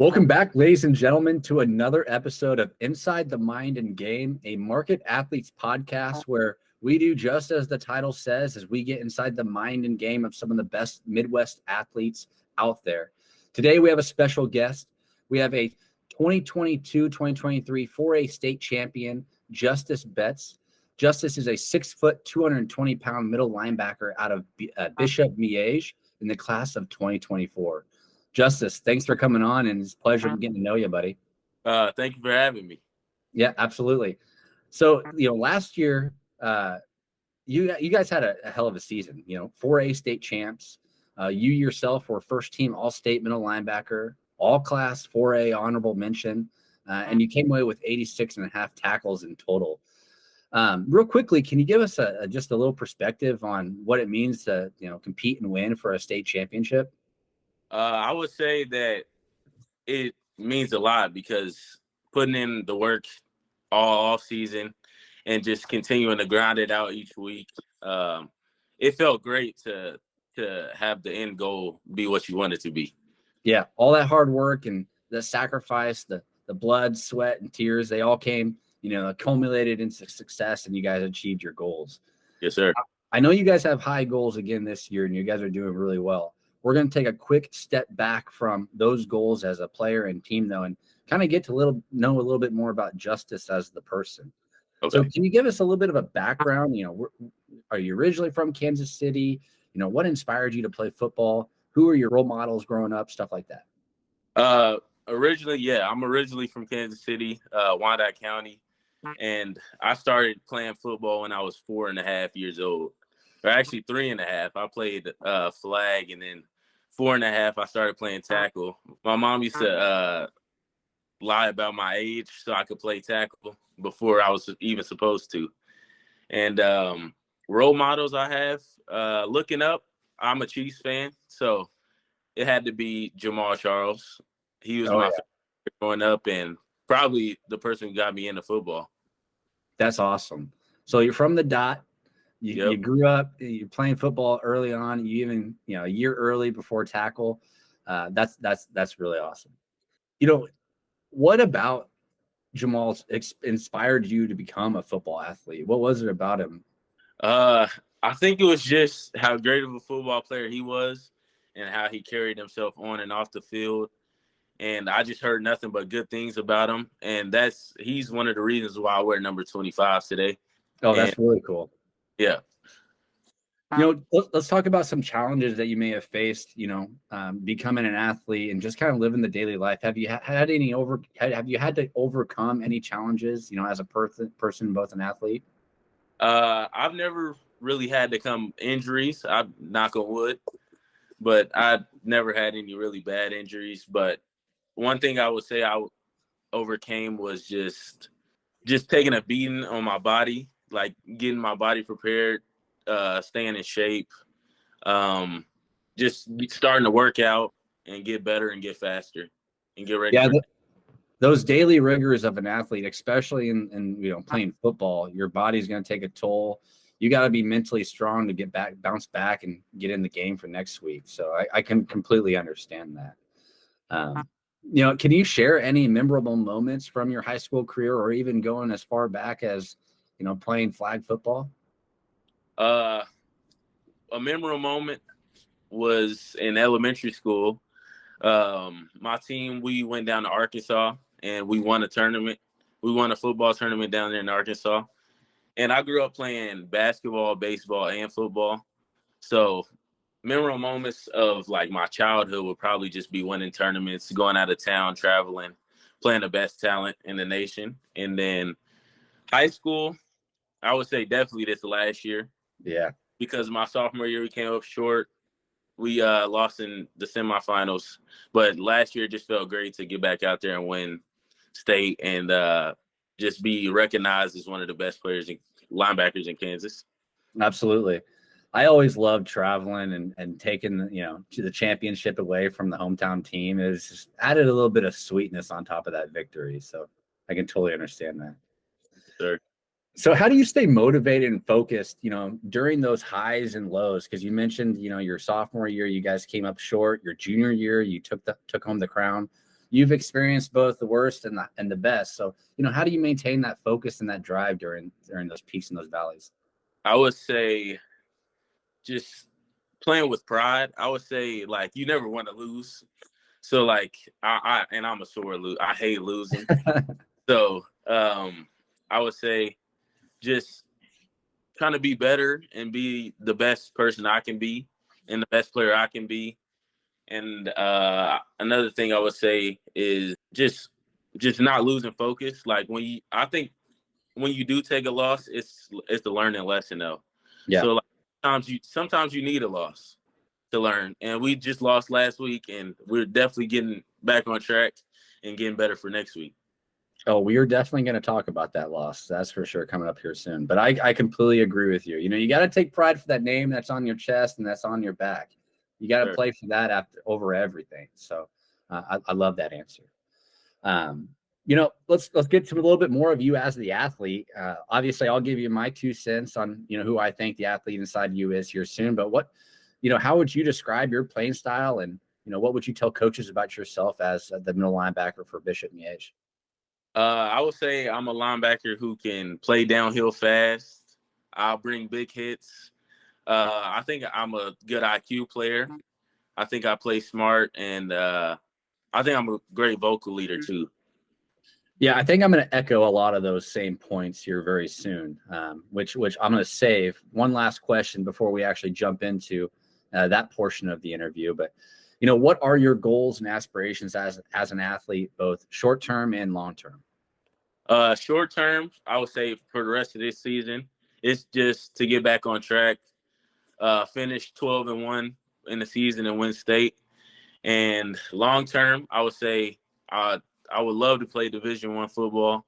Welcome back, ladies and gentlemen, to another episode of Inside the Mind and Game, a market athletes podcast where we do just as the title says, as we get inside the mind and game of some of the best Midwest athletes out there. Today, we have a special guest. We have a 2022-2023 4A state champion, Justyce Betts. Justyce is a 6', 220-pound middle linebacker out of Bishop Miege in the class of 2024. Justyce, thanks for coming on, and it's a pleasure getting to know you, buddy. Thank you for having me. Yeah, absolutely. So, last year, you guys had a hell of a season. 4A state champs. You yourself were first-team All-State middle linebacker, all-class 4A honorable mention, and you came away with 86.5 tackles in total. Real quickly, can you give us just a little perspective on what it means to compete and win for a state championship? I would say that it means a lot because putting in the work all off season and just continuing to grind it out each week, it felt great to have the end goal be what you want it to be. Yeah, all that hard work and the sacrifice, the blood, sweat, and tears, they all came, accumulated into success, and you guys achieved your goals. Yes, sir. I know you guys have high goals again this year, and you guys are doing really well. We're going to take a quick step back from those goals as a player and team, though, and kind of get to know a little bit more about Justyce as the person. Okay. So can you give us a little bit of a background? Are you originally from Kansas City? What inspired you to play football? Who are your role models growing up? Stuff like that. I'm originally from Kansas City, Wyandotte County, and I started playing football when I was 4.5 years old, or actually 3.5. I played flag, and then 4.5, I started playing tackle. My mom used to lie about my age so I could play tackle before I was even supposed to. And role models I have, looking up, I'm a Chiefs fan, so it had to be Jamal Charles. He was my favorite growing up and probably the person who got me into football. That's awesome. So you're from the dot. You grew up, you're playing football early on. You even, a year early before tackle. That's really awesome. What about Jamal inspired you to become a football athlete? What was it about him? I think it was just how great of a football player he was and how he carried himself on and off the field. And I just heard nothing but good things about him. And he's one of the reasons why I wear number 25 today. Oh, that's really cool. Yeah. Let's talk about some challenges that you may have faced, becoming an athlete and just kind of living the daily life. Have you had to overcome any challenges, as a person, both an athlete? I've never really had to come injuries. I knock on wood, but I never had any really bad injuries. But one thing I would say I overcame was just taking a beating on my body, like getting my body prepared, staying in shape, just starting to work out and get better and get faster and get ready. Yeah, those daily rigors of an athlete, especially in playing football, your body's going to take a toll. You got to be mentally strong to bounce back and get in the game for next week. So I can completely understand that. Can you share any memorable moments from your high school career or even going as far back as, playing flag football? A memorable moment was in elementary school. My team, we went down to Arkansas and we won a tournament. We won a football tournament down there in Arkansas. And I grew up playing basketball, baseball, and football. So memorable moments of like my childhood would probably just be winning tournaments, going out of town, traveling, playing the best talent in the nation. And then high school, I would say definitely this last year. Yeah. Because my sophomore year, we came up short. We lost in the semifinals. But last year just felt great to get back out there and win state and just be recognized as one of the best players and linebackers in Kansas. Absolutely. I always loved traveling and taking, the championship away from the hometown team. It's just added a little bit of sweetness on top of that victory. So I can totally understand that. Sure. So how do you stay motivated and focused, during those highs and lows? Because you mentioned, your sophomore year, you guys came up short. Your junior year, you took home the crown. you've experienced both the worst and the best. So, how do you maintain that focus and that drive during those peaks and those valleys? I would say just playing with pride. I would say, like, you never want to lose. So, like, I'm a sore loser. I hate losing. So, I would say just trying to be better and be the best person I can be and the best player I can be. And another thing I would say is just not losing focus. Like, I think when you do take a loss, it's the learning lesson though. Yeah. So like, sometimes you need a loss to learn. And we just lost last week, and we're definitely getting back on track and getting better for next week. Oh, we are definitely going to talk about that loss. That's for sure, coming up here soon. But I completely agree with you. You got to take pride for that name that's on your chest and that's on your back. You got to play for that over everything. So I love that answer. Let's get to a little bit more of you as the athlete. Obviously, I'll give you my 2 cents on who I think the athlete inside you is here soon. But how would you describe your playing style, and what would you tell coaches about yourself as the middle linebacker for Bishop Miege? I would say I'm a linebacker who can play downhill fast. I'll bring big hits. I think I'm a good IQ player. I think I play smart, and I think I'm a great vocal leader too. Yeah, I think I'm going to echo a lot of those same points here very soon, which I'm going to save one last question before we actually jump into that portion of the interview. But, what are your goals and aspirations as an athlete, both short-term and long-term? Short-term, I would say for the rest of this season, it's just to get back on track, finish 12-1 in the season and win state. And long-term, I would say I would love to play Division I football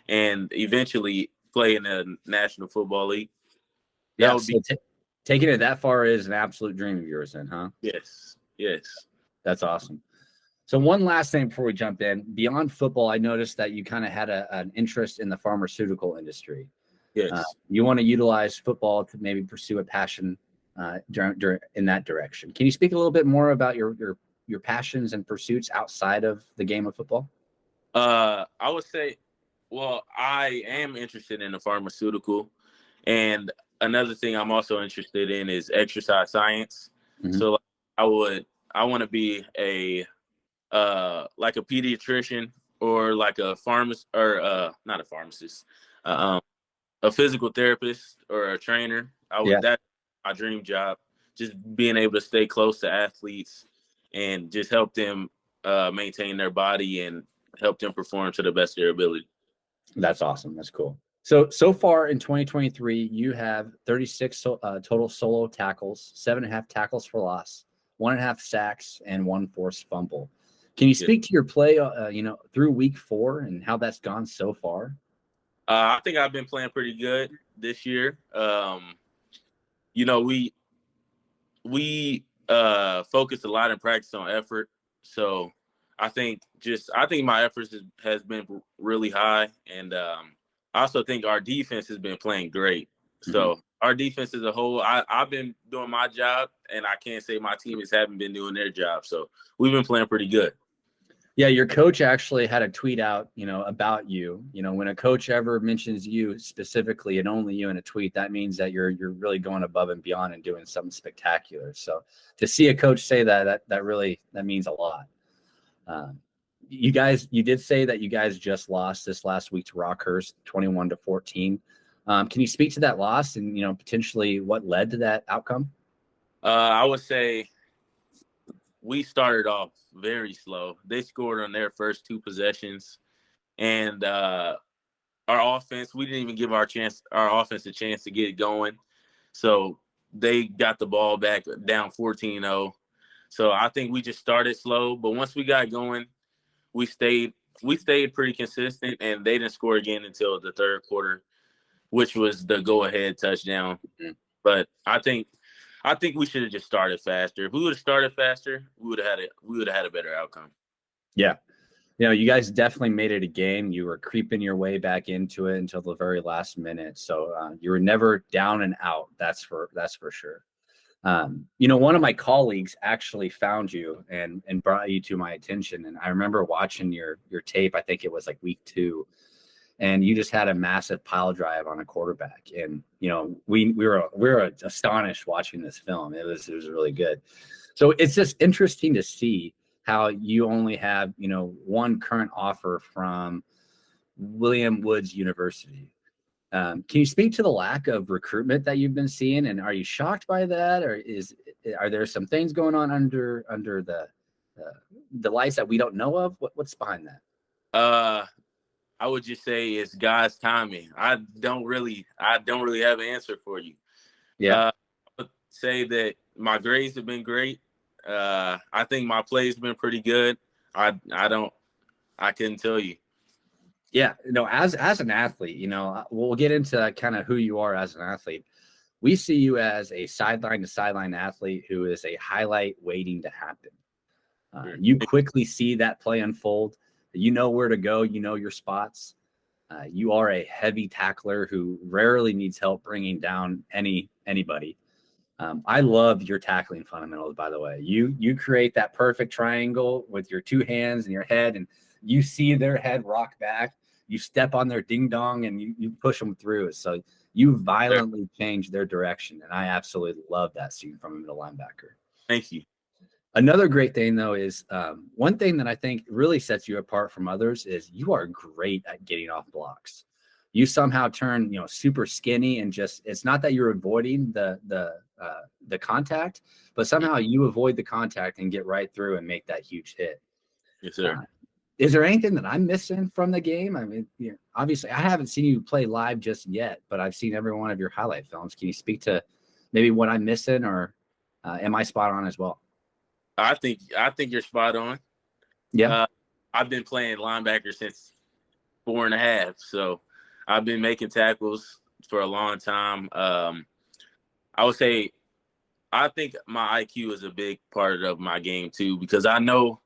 and eventually play in the National Football League. That would be taking it that far is an absolute dream of yours, then, huh? Yes. That's awesome. So one last thing before we jump in, beyond football, I noticed that you kind of had an interest in the pharmaceutical industry. Yes. You want to utilize football to maybe pursue a passion in that direction. Can you speak a little bit more about your passions and pursuits outside of the game of football? I would say, well, I am interested in the pharmaceutical, and another thing I'm also interested in is exercise science. Mm-hmm. So I want to be like a pediatrician or like a pharmacist, or not a pharmacist, a physical therapist or a trainer. That's my dream job. Just being able to stay close to athletes and just help them maintain their body and help them perform to the best of their ability. That's awesome. That's cool. So far in 2023, you have 36 total solo tackles, 7.5 tackles for loss, 1.5 sacks, and 1 forced fumble. Can you speak to your play, through week 4 and how that's gone so far? I think I've been playing pretty good this year. We focused a lot in practice on effort. So I think my efforts has been really high. And I also think our defense has been playing great. So our defense as a whole, I've been doing my job, and I can't say my teammates haven't been doing their job. So we've been playing pretty good. Yeah, your coach actually had a tweet out, about you. When a coach ever mentions you specifically and only you in a tweet, that means that you're really going above and beyond and doing something spectacular. So to see a coach say that means a lot. You did say that you guys just lost this last week to Rockhurst, 21-14. Can you speak to that loss and potentially what led to that outcome? I would say we started off very slow. They scored on their first 2 possessions, and our offense, we didn't even give our offense a chance to get going. So they got the ball back down 14-0. So I think we just started slow, but once we got going, we stayed pretty consistent, and they didn't score again until the third quarter, which was the go-ahead touchdown. Mm-hmm. But I think we should have just started faster. If we would have started faster, we would have had a better outcome. Yeah. You guys definitely made it a game. You were creeping your way back into it until the very last minute. So you were never down and out. That's for sure. One of my colleagues actually found you and brought you to my attention. And I remember watching your tape. I think it was like week 2, and you just had a massive pile drive on a quarterback. And, we were astonished watching this film. It was really good. So it's just interesting to see how you only have, one current offer from William Woods University. Can you speak to the lack of recruitment that you've been seeing, and are you shocked by that, or are there some things going on under the lights that we don't know of? What's behind that? I would just say it's God's timing. I don't really have an answer for you. Yeah, I would say that my grades have been great. I think my play's been pretty good. I couldn't tell you. Yeah, as an athlete, we'll get into kind of who you are as an athlete. We see you as a sideline to sideline athlete who is a highlight waiting to happen. You quickly see that play unfold. You know where to go. You know your spots. You are a heavy tackler who rarely needs help bringing down anybody. I love your tackling fundamentals, by the way. You create that perfect triangle with your 2 hands and your head, and you see their head rock back. You step on their ding dong and you push them through. So you violently change their direction. And I absolutely love that scene from a middle linebacker. Thank you. Another great thing, though, is one thing that I think really sets you apart from others is you are great at getting off blocks. You somehow turn, super skinny, and just, it's not that you're avoiding the contact, but somehow you avoid the contact and get right through and make that huge hit. Yes, sir. Is there anything that I'm missing from the game? I mean, obviously I haven't seen you play live just yet, but I've seen every one of your highlight films. Can you speak to maybe what I'm missing, or am I spot on as well? I think you're spot on. Yeah. I've been playing linebacker since 4.5, so I've been making tackles for a long time. I would say I think my IQ is a big part of my game too, because I know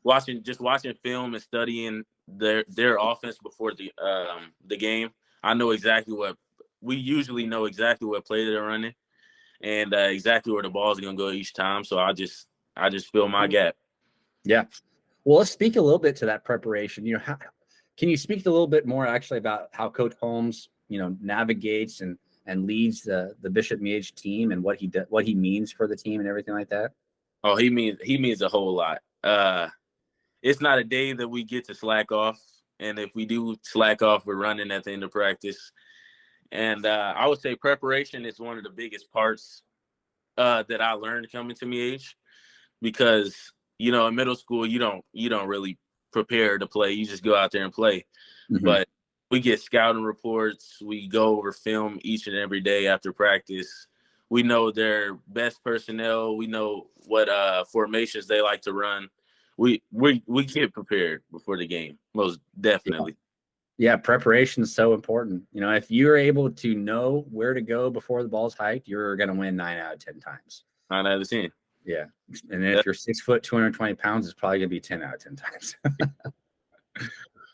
watching film and studying their offense before the game, we usually know exactly what play they're running and exactly where the ball is going to go each time. So I just fill my gap. Yeah. Well, let's speak a little bit to that preparation. Can you speak a little bit more actually about how Coach Holmes, navigates and leads the Bishop Miege team, and what he means for the team and everything like that? Oh, he means a whole lot. It's not a day that we get to slack off. And if we do slack off, we're running at the end of practice. And I would say preparation is one of the biggest parts that I learned coming to Miege, because, in middle school, you don't really prepare to play. You just go out there and play. Mm-hmm. But we get scouting reports. We go over film each and every day after practice. We know their best personnel. We know what formations they like to run. We get prepared before the game, most definitely. Yeah, preparation is so important. If you're able to know where to go before the ball's hiked, you're going to win 9 out of 10 times. 9 out of 10. Yeah. And if you're 6 foot, 220 pounds, it's probably going to be 10 out of 10 times.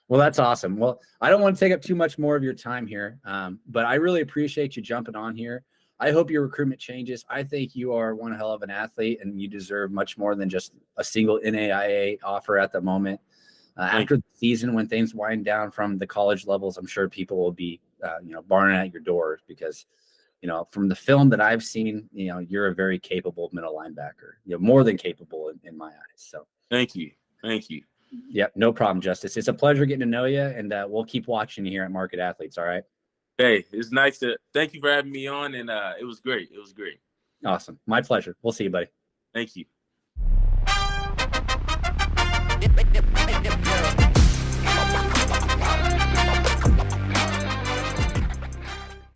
Well, that's awesome. Well, I don't want to take up too much more of your time here, but I really appreciate you jumping on here. I hope your recruitment changes. I think you are one hell of an athlete, and you deserve much more than just a single NAIA offer at the moment. After the season, when things wind down from the college levels, I'm sure people will be, barring at your doors, because, from the film that I've seen, you're a very capable middle linebacker. More than capable in my eyes. So thank you. Yeah, no problem, Justyce. It's a pleasure getting to know you, and we'll keep watching you here at Market Athletes. All right. Hey, it's nice thank you for having me on, and it was great. Awesome. My pleasure. We'll see you, buddy. Thank you.